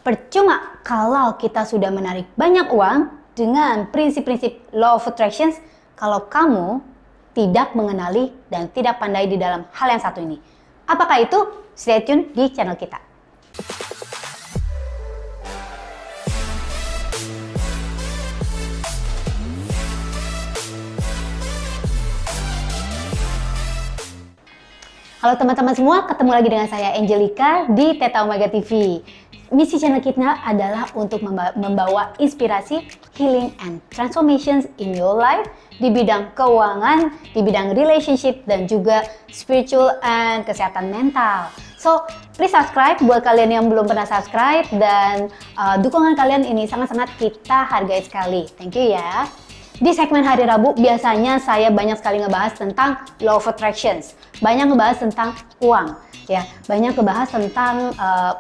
Percuma kalau kita sudah menarik banyak uang dengan prinsip-prinsip Law of Attraction kalau kamu tidak mengenali dan tidak pandai di dalam hal yang satu ini. Apakah itu? Stay tune di channel kita. Halo teman-teman semua, ketemu lagi dengan saya Angelica di Theta Omega TV. Misi channel kita adalah untuk membawa inspirasi, healing, and transformations in your life di bidang keuangan, di bidang relationship, dan juga spiritual and kesehatan mental. So, please subscribe buat kalian yang belum pernah subscribe, dan dukungan kalian ini sangat-sangat kita hargai sekali. Thank you ya. Di segmen hari Rabu biasanya saya banyak sekali ngebahas tentang Law of Attractions, banyak ngebahas tentang uang, ya, banyak ngebahas tentang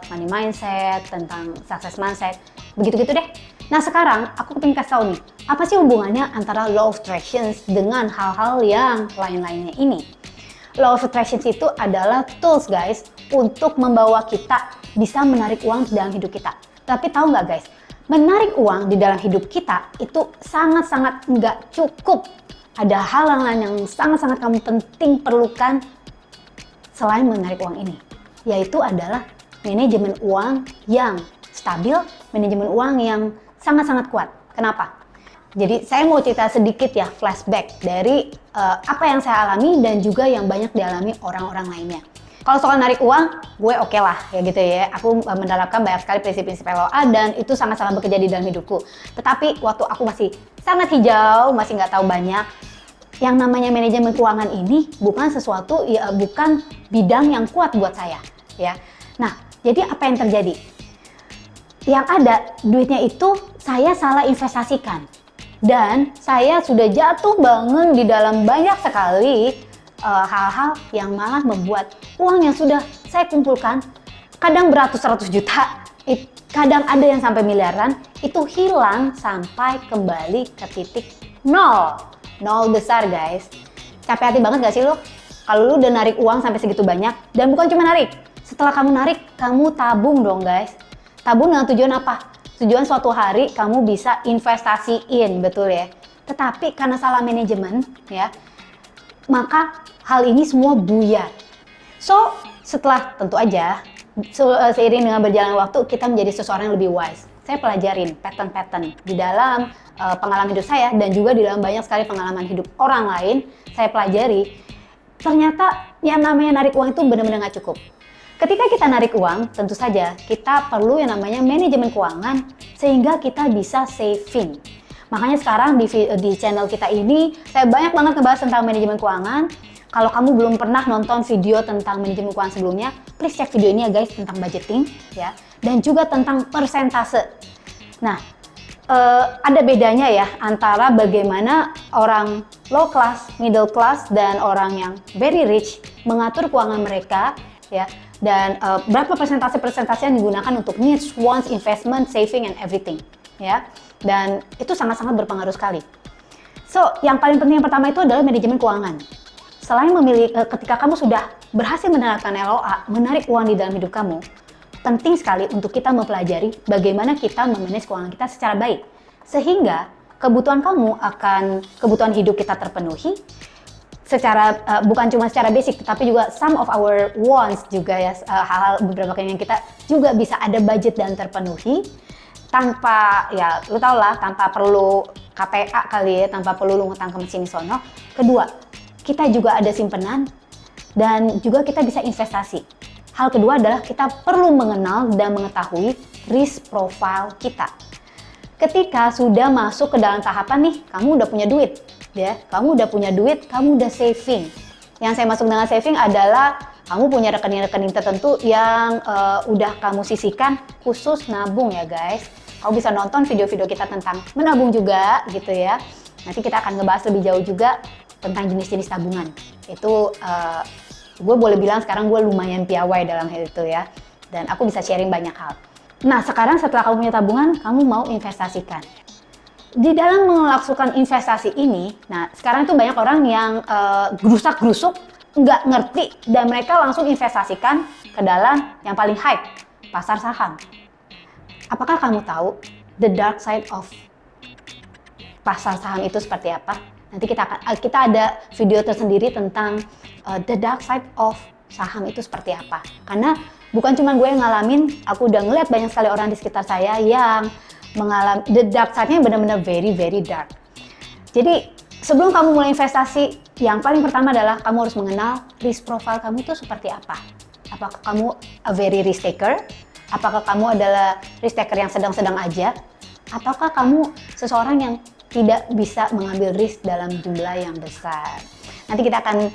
money mindset, tentang success mindset, begitu-gitu deh. Nah sekarang aku pengen kasih tahu nih, apa sih hubungannya antara Law of Attractions dengan hal-hal yang lain-lainnya ini? Law of Attractions itu adalah tools guys untuk membawa kita bisa menarik uang dalam hidup kita. Tapi tahu nggak guys? Menarik uang di dalam hidup kita itu sangat-sangat nggak cukup. Ada hal lain yang sangat-sangat kamu penting perlukan selain menarik uang ini, yaitu adalah manajemen uang yang stabil, manajemen uang yang sangat-sangat kuat. Kenapa? Jadi saya mau cerita sedikit ya, flashback dari apa yang saya alami dan juga yang banyak dialami orang-orang lainnya. Kalau soal narik uang, gue oke lah ya gitu ya. Aku menerapkan banyak sekali prinsip-prinsip LOA dan itu sangat-sangat bekerja di dalam hidupku. Tetapi waktu aku masih sangat hijau, masih nggak tahu banyak, yang namanya manajemen keuangan ini bukan sesuatu, ya bukan bidang yang kuat buat saya ya. Nah, jadi apa yang terjadi? Yang ada duitnya itu saya salah investasikan. Dan saya sudah jatuh bangun di dalam banyak sekali hal-hal yang malah membuat uang yang sudah saya kumpulkan, kadang beratus-ratus juta, kadang ada yang sampai miliaran, itu hilang sampai kembali ke titik nol. Nol besar guys. Capek hati banget gak sih lo? Kalau lu udah narik uang sampai segitu banyak, dan bukan cuma narik, setelah kamu narik, kamu tabung dong guys. Tabung dengan tujuan apa? Tujuan suatu hari kamu bisa investasiin, betul ya? Tetapi karena salah manajemen ya, maka hal ini semua buyar. So, setelah tentu aja seiring dengan berjalan waktu kita menjadi seseorang yang lebih wise. Saya pelajarin pattern-pattern di dalam pengalaman hidup saya dan juga di dalam banyak sekali pengalaman hidup orang lain. Saya pelajari ternyata yang namanya narik uang itu benar-benar nggak cukup. Ketika kita narik uang, tentu saja kita perlu yang namanya manajemen keuangan sehingga kita bisa saving. Makanya sekarang di channel kita ini saya banyak banget ngebahas tentang manajemen keuangan. Kalau kamu belum pernah nonton video tentang manajemen keuangan sebelumnya, please cek video ini ya guys, tentang budgeting ya, dan juga tentang persentase. Nah, ada bedanya ya antara bagaimana orang low class, middle class, dan orang yang very rich mengatur keuangan mereka ya, dan berapa persentase yang digunakan untuk needs, wants, investment, saving, and everything ya. Dan itu sangat-sangat berpengaruh sekali. So, yang paling penting yang pertama itu adalah manajemen keuangan. Selain ketika kamu sudah berhasil menerapkan LOA, menarik uang di dalam hidup kamu, penting sekali untuk kita mempelajari bagaimana kita memanage keuangan kita secara baik. Sehingga kebutuhan kebutuhan hidup kita terpenuhi, secara bukan cuma secara basic, tetapi juga some of our wants juga ya, hal-hal beberapa yang kita juga bisa ada budget dan terpenuhi. Tanpa, ya lu tau lah, tanpa perlu KTA kali ya, tanpa perlu lu ngutang ke sini sono. Kedua, kita juga ada simpenan dan juga kita bisa investasi. Hal kedua adalah kita perlu mengenal dan mengetahui risk profile kita. Ketika sudah masuk ke dalam tahapan nih, kamu udah punya duit ya, kamu udah punya duit, kamu udah saving. Yang saya masuk dengan saving adalah kamu punya rekening-rekening tertentu yang udah kamu sisihkan khusus nabung ya guys. Kamu bisa nonton video-video kita tentang menabung juga gitu ya. Nanti kita akan ngebahas lebih jauh juga tentang jenis-jenis tabungan. Itu gue boleh bilang sekarang gue lumayan piawai dalam hal itu ya. Dan aku bisa sharing banyak hal. Nah sekarang setelah kamu punya tabungan, kamu mau investasikan. Di dalam melakukan investasi ini, nah sekarang itu banyak orang yang gerusak-gerusuk, nggak ngerti, dan mereka langsung investasikan ke dalam yang paling hype, pasar saham. Apakah kamu tahu the dark side of pasar saham itu seperti apa? Nanti kita ada video tersendiri tentang the dark side of saham itu seperti apa. Karena bukan cuma gue yang ngalamin, aku udah ngeliat banyak sekali orang di sekitar saya yang mengalami the dark side-nya benar-benar very very dark. Jadi sebelum kamu mulai investasi, yang paling pertama adalah kamu harus mengenal risk profile kamu itu seperti apa. Apakah kamu a very risk taker? Apakah kamu adalah risk taker yang sedang-sedang aja? Ataukah kamu seseorang yang tidak bisa mengambil risk dalam jumlah yang besar? Nanti kita akan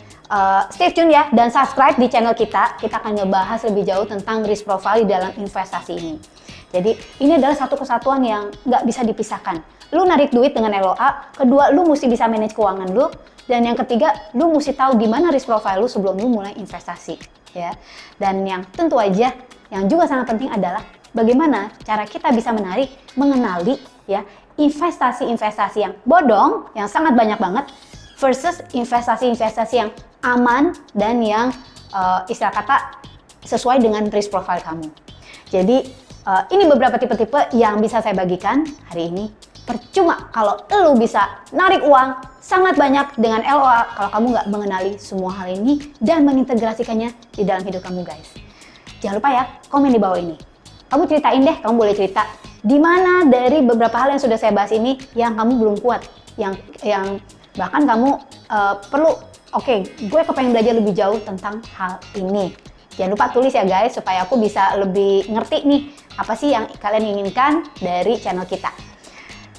stay tune ya, dan subscribe di channel kita. Kita akan ngebahas lebih jauh tentang risk profile di dalam investasi ini. Jadi ini adalah satu kesatuan yang nggak bisa dipisahkan. Lu narik duit dengan LOA, kedua lu mesti bisa manage keuangan lu, dan yang ketiga lu mesti tahu gimana risk profile lu sebelum lu mulai investasi ya. Dan yang tentu aja yang juga sangat penting adalah bagaimana cara kita bisa mengenali ya investasi-investasi yang bodong, yang sangat banyak banget, versus investasi-investasi yang aman dan yang istilah kata sesuai dengan risk profile kamu. Jadi ini beberapa tipe-tipe yang bisa saya bagikan hari ini. Percuma kalau lu bisa narik uang sangat banyak dengan LOA kalau kamu nggak mengenali semua hal ini dan mengintegrasikannya di dalam hidup kamu, guys. Jangan lupa ya, komen di bawah ini. Kamu ceritain deh, kamu boleh cerita di mana dari beberapa hal yang sudah saya bahas ini yang kamu belum kuat, yang bahkan kamu perlu, oke, gue kepengen belajar lebih jauh tentang hal ini. Jangan lupa tulis ya guys, supaya aku bisa lebih ngerti nih apa sih yang kalian inginkan dari channel kita.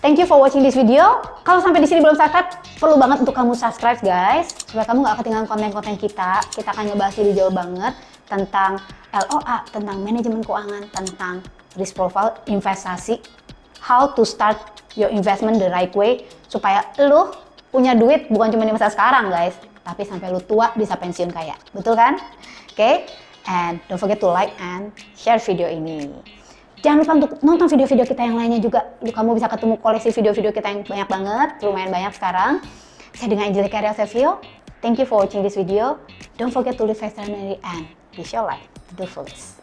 Thank you for watching this video. Kalau sampai di sini belum subscribe, perlu banget untuk kamu subscribe guys, supaya kamu nggak ketinggalan konten-konten kita. Kita akan ngebahas lebih jauh banget tentang LOA, tentang manajemen keuangan, tentang risk profile investasi, how to start your investment the right way, supaya lu punya duit bukan cuma di masa sekarang guys, tapi sampai lu tua bisa pensiun kaya. Betul kan? Oke? And don't forget to like and share video ini. Jangan lupa untuk nonton video-video kita yang lainnya juga. Kamu bisa ketemu koleksi video-video kita yang banyak banget, lumayan banyak sekarang. Saya dengan Angelica Rialsevio. Thank you for watching this video. Don't forget to live fast and be your life to the fullest.